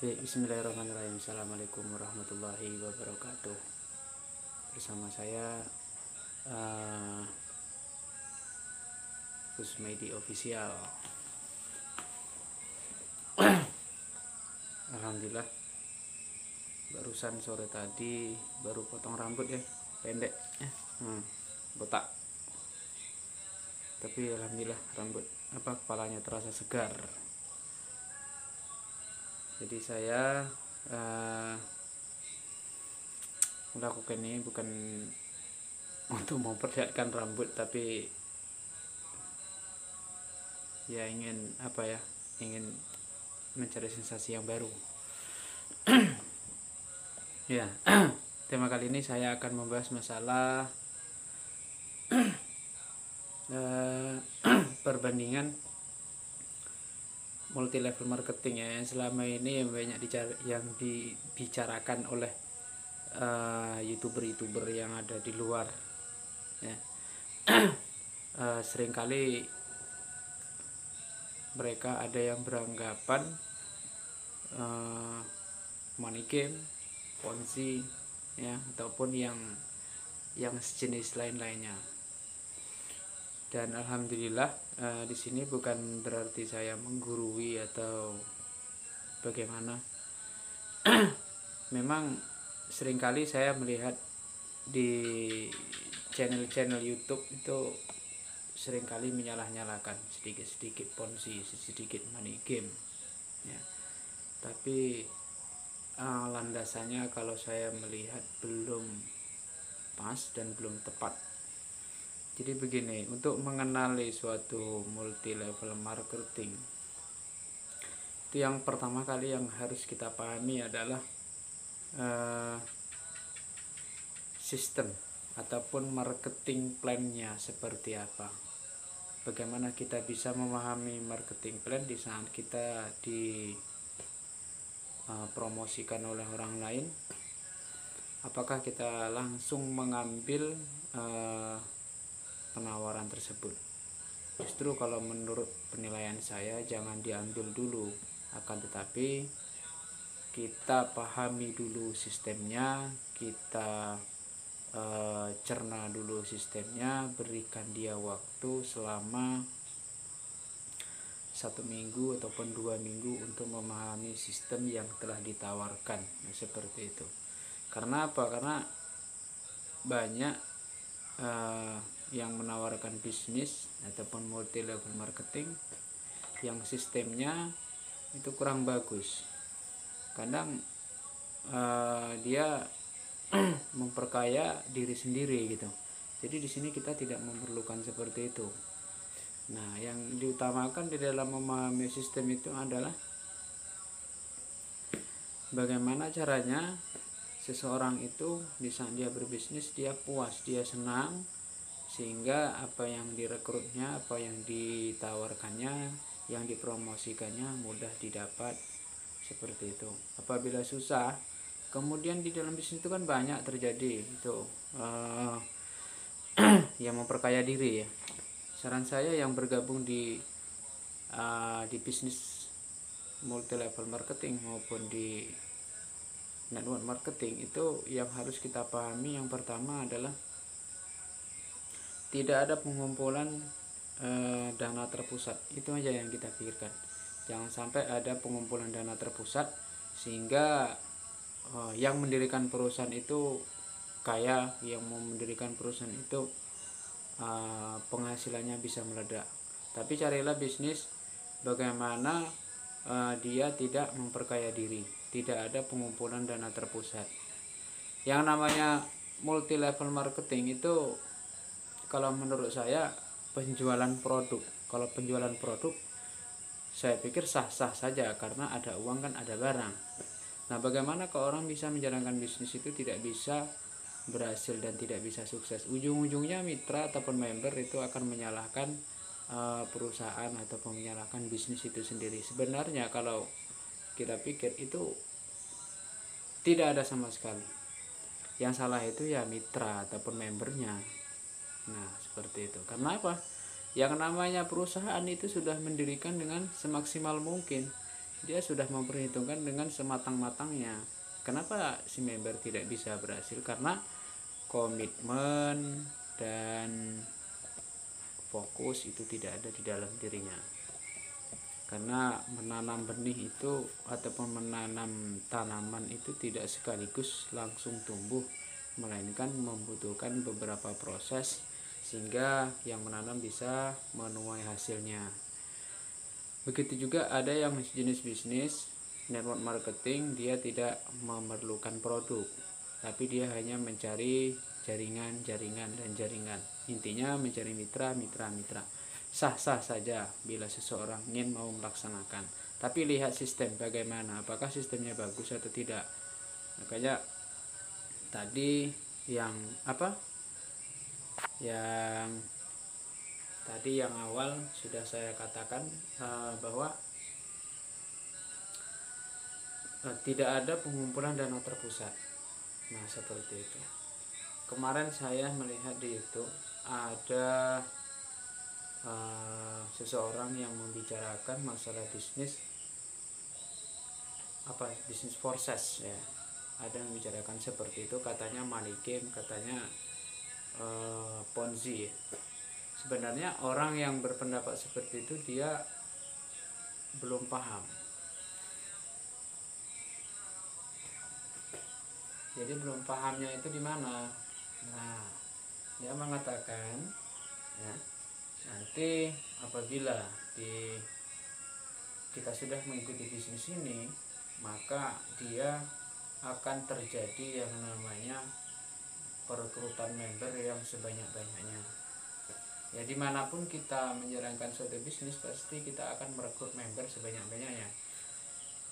Bismillahirrahmanirrahim. Assalamualaikum warahmatullahi wabarakatuh. Bersama saya Kusmedi Official. Alhamdulillah, barusan sore tadi baru potong rambut ya, pendek botak. Tapi alhamdulillah rambut kepalanya terasa segar. Jadi saya melakukan ini bukan untuk memperlihatkan rambut, tapi ya ingin mencari sensasi yang baru. Ya, tema kali ini saya akan membahas masalah perbandingan multi level marketing ya, yang selama ini banyak dibicarakan oleh youtuber yang ada di luar ya. Seringkali mereka ada yang beranggapan money game, ponzi ya, ataupun yang sejenis lain-lainnya. Dan alhamdulillah di sini bukan berarti saya menggurui atau bagaimana. Memang seringkali saya melihat di channel YouTube itu seringkali menyalah-nyalakan sedikit-sedikit ponzi, sedikit money game ya. Tapi landasannya kalau saya melihat belum pas dan belum tepat. Jadi begini, untuk mengenali suatu multi level marketing, itu yang pertama kali yang harus kita pahami adalah sistem ataupun marketing plan-nya seperti apa. Bagaimana kita bisa memahami marketing plan di saat kita dipromosikan oleh orang lain? Apakah kita langsung mengambil penawaran tersebut? Justru kalau menurut penilaian saya jangan diambil dulu, akan tetapi kita pahami dulu sistemnya, kita cerna dulu sistemnya, berikan dia waktu selama 1 minggu ataupun 2 minggu untuk memahami sistem yang telah ditawarkan seperti itu. Karena apa? Karena banyak yang menawarkan bisnis ataupun multi level marketing yang sistemnya itu kurang bagus. Kadang dia memperkaya diri sendiri gitu. Jadi di sini kita tidak memerlukan seperti itu. Nah, yang diutamakan di dalam memahami sistem itu adalah bagaimana caranya seseorang itu di saat dia berbisnis dia puas, dia senang, sehingga apa yang direkrutnya, apa yang ditawarkannya, yang dipromosikannya mudah didapat seperti itu. Apabila susah, kemudian di dalam bisnis itu kan banyak terjadi itu yang memperkaya diri ya. Saran saya yang bergabung di bisnis multi level marketing maupun di network marketing, itu yang harus kita pahami yang pertama adalah tidak ada pengumpulan dana terpusat. Itu aja yang kita pikirkan. Jangan sampai ada pengumpulan dana terpusat sehingga yang mendirikan perusahaan itu kaya, yang mau mendirikan perusahaan itu penghasilannya bisa meledak. Tapi carilah bisnis bagaimana dia tidak memperkaya diri, tidak ada pengumpulan dana terpusat. Yang namanya multi level marketing itu kalau menurut saya penjualan produk. Kalau penjualan produk saya pikir sah-sah saja karena ada uang kan, ada barang. Nah, bagaimana kalau orang bisa menjalankan bisnis itu tidak bisa berhasil dan tidak bisa sukses? Ujung-ujungnya mitra ataupun member itu akan menyalahkan perusahaan ataupun menyalahkan bisnis itu sendiri. Sebenarnya kalau kita pikir itu tidak ada sama sekali. Yang salah itu ya mitra ataupun membernya. Nah, seperti itu. Karena apa? Yang namanya perusahaan itu sudah mendirikan dengan semaksimal mungkin. dia sudah memperhitungkan dengan sematang-matangnya. Kenapa si member tidak bisa berhasil? Karena komitmen dan fokus itu tidak ada di dalam dirinya. Karena menanam benih itu ataupun menanam tanaman itu tidak sekaligus langsung tumbuh, melainkan membutuhkan beberapa proses sehingga yang menanam bisa menuai hasilnya. Begitu juga ada yang jenis bisnis network marketing, dia tidak memerlukan produk, tapi dia hanya mencari jaringan dan jaringan. Intinya mencari mitra. Sah-sah saja bila seseorang ingin mau melaksanakan, tapi lihat sistem bagaimana, apakah sistemnya bagus atau tidak. Makanya tadi yang yang awal sudah saya katakan bahwa tidak ada pengumpulan dana terpusat. Nah, seperti itu. Kemarin saya melihat di YouTube ada seseorang yang membicarakan masalah bisnis bisnis proses ya. Ada yang membicarakan seperti itu, katanya money game, katanya Ponzi. Sebenarnya orang yang berpendapat seperti itu dia belum paham. Jadi belum pahamnya itu di mana? Nah, dia mengatakan ya, nanti apabila kita sudah mengikuti bisnis ini, maka dia akan terjadi yang namanya perekrutan member yang sebanyak-banyaknya. Ya, dimanapun kita menjalankan suatu bisnis, pasti kita akan merekrut member sebanyak-banyaknya.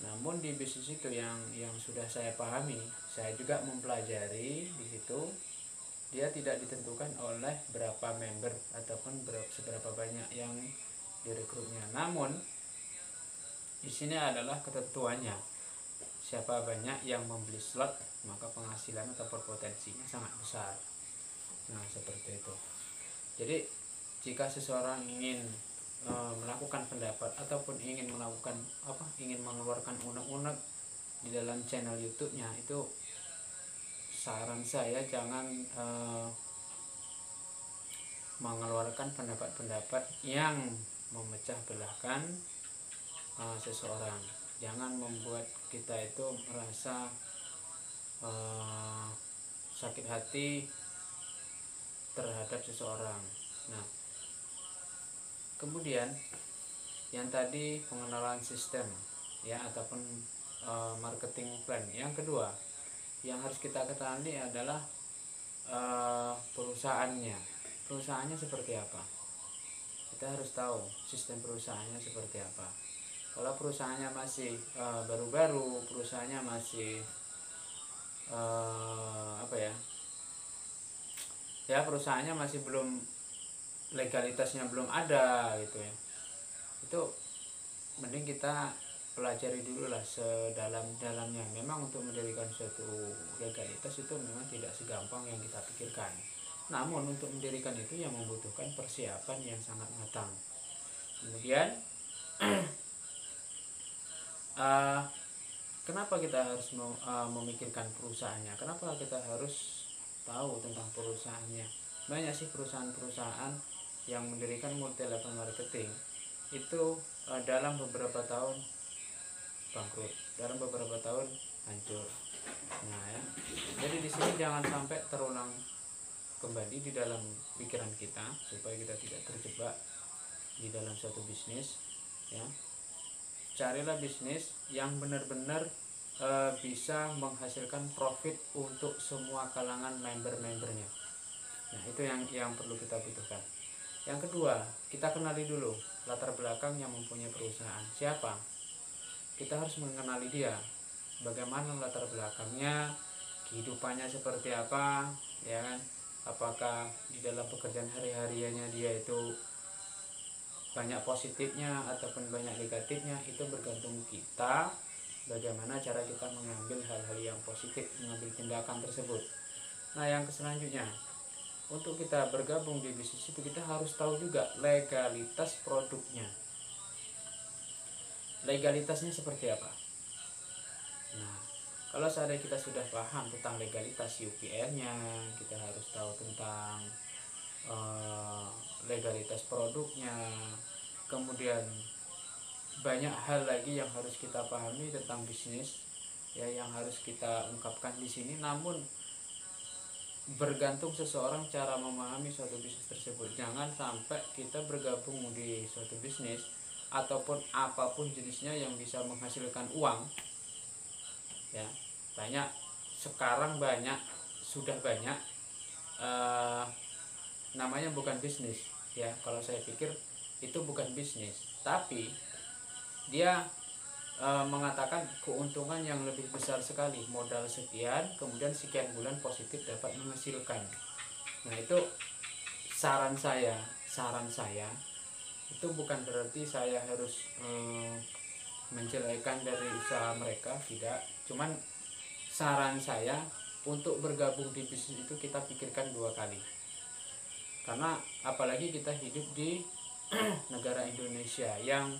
Namun di bisnis itu yang sudah saya pahami, saya juga mempelajari di situ, dia tidak ditentukan oleh berapa member ataupun seberapa banyak yang direkrutnya. Namun di sini adalah ketentuannya. Siapa banyak yang membeli slot, maka penghasilan atau potensinya sangat besar. Nah, seperti itu. Jadi jika seseorang ingin melakukan pendapat ataupun ingin mengeluarkan unek-unek di dalam channel YouTube-nya, itu saran saya jangan mengeluarkan pendapat-pendapat yang memecah belahkan seseorang. Jangan membuat kita itu merasa sakit hati terhadap seseorang. Nah, kemudian yang tadi pengenalan sistem ya ataupun marketing plan. Yang kedua yang harus kita ketahui adalah perusahaannya seperti apa. Kita harus tahu sistem perusahaannya seperti apa. Kalau perusahaannya masih baru-baru, perusahaannya masih perusahaannya masih belum, legalitasnya belum ada gitu ya, itu mending kita pelajari dulu lah sedalam-dalamnya. Memang untuk mendirikan suatu legalitas itu memang tidak segampang yang kita pikirkan. Namun untuk mendirikan itu yang membutuhkan persiapan yang sangat matang. Kemudian kenapa kita harus memikirkan perusahaannya? Kenapa kita harus tahu tentang perusahaannya? Banyak sih perusahaan-perusahaan yang mendirikan multi level marketing itu dalam beberapa tahun bangkrut, dalam beberapa tahun hancur. Nah ya, jadi di sini jangan sampai terulang kembali di dalam pikiran kita supaya kita tidak terjebak di dalam suatu bisnis ya. Carilah bisnis yang benar-benar bisa menghasilkan profit untuk semua kalangan member-membernya. Nah, itu yang perlu kita butuhkan. Yang kedua, kita kenali dulu latar belakang yang mempunyai perusahaan. Siapa? Kita harus mengenali dia. Bagaimana latar belakangnya, kehidupannya seperti apa, ya kan? Apakah di dalam pekerjaan hari-hariannya dia itu banyak positifnya ataupun banyak negatifnya, itu bergantung kita bagaimana cara kita mengambil hal-hal yang positif, mengambil tindakan tersebut. Nah, yang selanjutnya, untuk kita bergabung di bisnis itu kita harus tahu juga legalitas produknya legalitasnya seperti apa. Nah, kalau seandainya kita sudah paham tentang legalitas UPN-nya, kita harus tahu tentang legalitas produknya, kemudian banyak hal lagi yang harus kita pahami tentang bisnis, ya, yang harus kita ungkapkan di sini. Namun bergantung seseorang cara memahami suatu bisnis tersebut. Jangan sampai kita bergabung di suatu bisnis ataupun apapun jenisnya yang bisa menghasilkan uang, ya. Banyak sekarang, sudah banyak namanya bukan bisnis, ya. Kalau saya pikir itu bukan bisnis, tapi dia mengatakan keuntungan yang lebih besar sekali, modal sekian, kemudian sekian bulan positif dapat menghasilkan. Nah, itu saran saya itu bukan berarti saya harus menjelekkan dari usaha mereka, tidak. Cuman saran saya untuk bergabung di bisnis itu kita pikirkan 2 kali. Karena apalagi kita hidup di negara Indonesia yang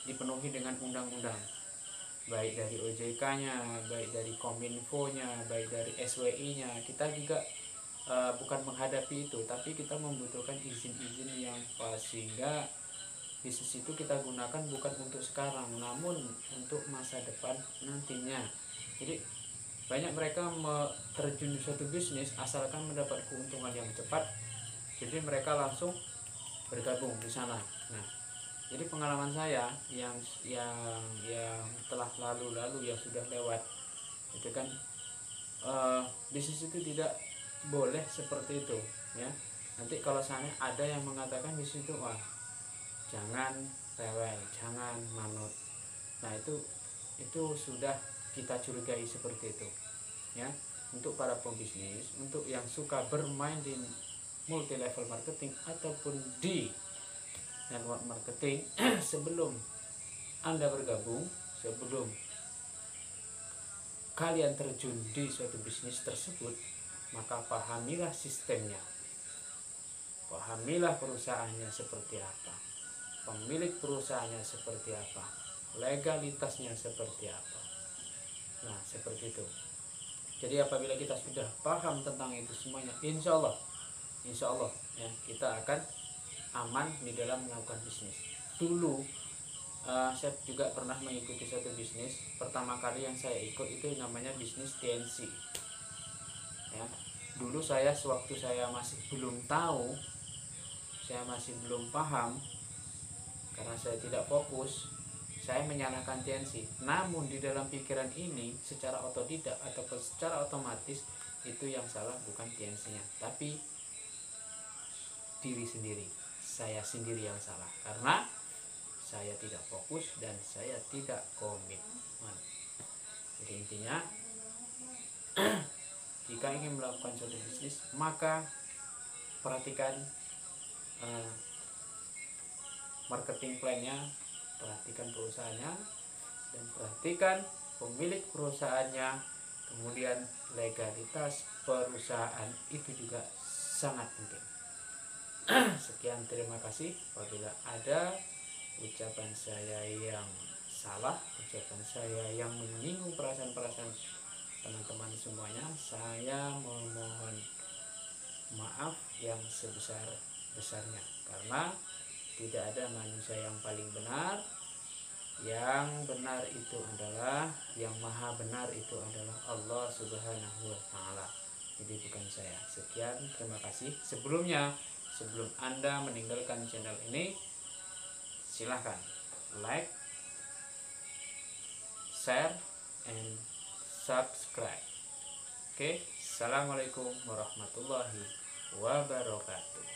dipenuhi dengan undang-undang, baik dari OJK-nya, baik dari Kominfo-nya, baik dari SWI-nya. Kita juga bukan menghadapi itu, tapi kita membutuhkan izin-izin yang pas, sehingga bisnis itu kita gunakan bukan untuk sekarang, namun untuk masa depan nantinya. Jadi banyak mereka terjun di suatu bisnis asalkan mendapat keuntungan yang cepat, jadi mereka langsung bergabung di sana. Nah, jadi pengalaman saya yang telah lalu yang sudah lewat itu kan, bisnis itu tidak boleh seperti itu, ya. Nanti kalau sana ada yang mengatakan di situ, wah, jangan rewel, jangan manut. Nah, itu sudah kita curigai seperti itu, ya. Untuk para pembisnis, untuk yang suka bermain di multi level marketing ataupun di network marketing, sebelum Anda bergabung, sebelum kalian terjun di suatu bisnis tersebut, maka pahamilah sistemnya, pahamilah perusahaannya seperti apa, pemilik perusahaannya seperti apa, legalitasnya seperti apa. Nah, seperti itu. Jadi apabila kita sudah paham tentang itu semuanya, insya Allah ya, kita akan aman di dalam melakukan bisnis. Dulu saya juga pernah mengikuti satu bisnis. Pertama kali yang saya ikut itu namanya bisnis TNC, ya. Dulu sewaktu saya masih belum tahu, saya masih belum paham, karena saya tidak fokus, saya menyalahkan TNC. Namun di dalam pikiran ini secara otodidak ataupun secara otomatis, itu yang salah bukan TNC-nya, tapi diri sendiri. Saya sendiri yang salah karena saya tidak fokus dan saya tidak komitmen. Jadi intinya, jika ingin melakukan suatu bisnis, maka perhatikan marketing plan-nya, perhatikan perusahaannya, dan perhatikan pemilik perusahaannya. Kemudian legalitas perusahaan itu juga sangat penting. Sekian, terima kasih. Apabila ada ucapan saya yang salah, ucapan saya yang menyinggung perasaan-perasaan teman-teman semuanya, saya memohon maaf yang sebesar-besarnya, karena tidak ada manusia yang paling benar. Yang benar itu adalah, yang maha benar itu adalah Allah Subhanahu wa Ta'ala. Jadi bukan saya. Sekian, terima kasih. Sebelum Anda meninggalkan channel ini, silahkan like, share, and subscribe. Oke, assalamualaikum warahmatullahi wabarakatuh.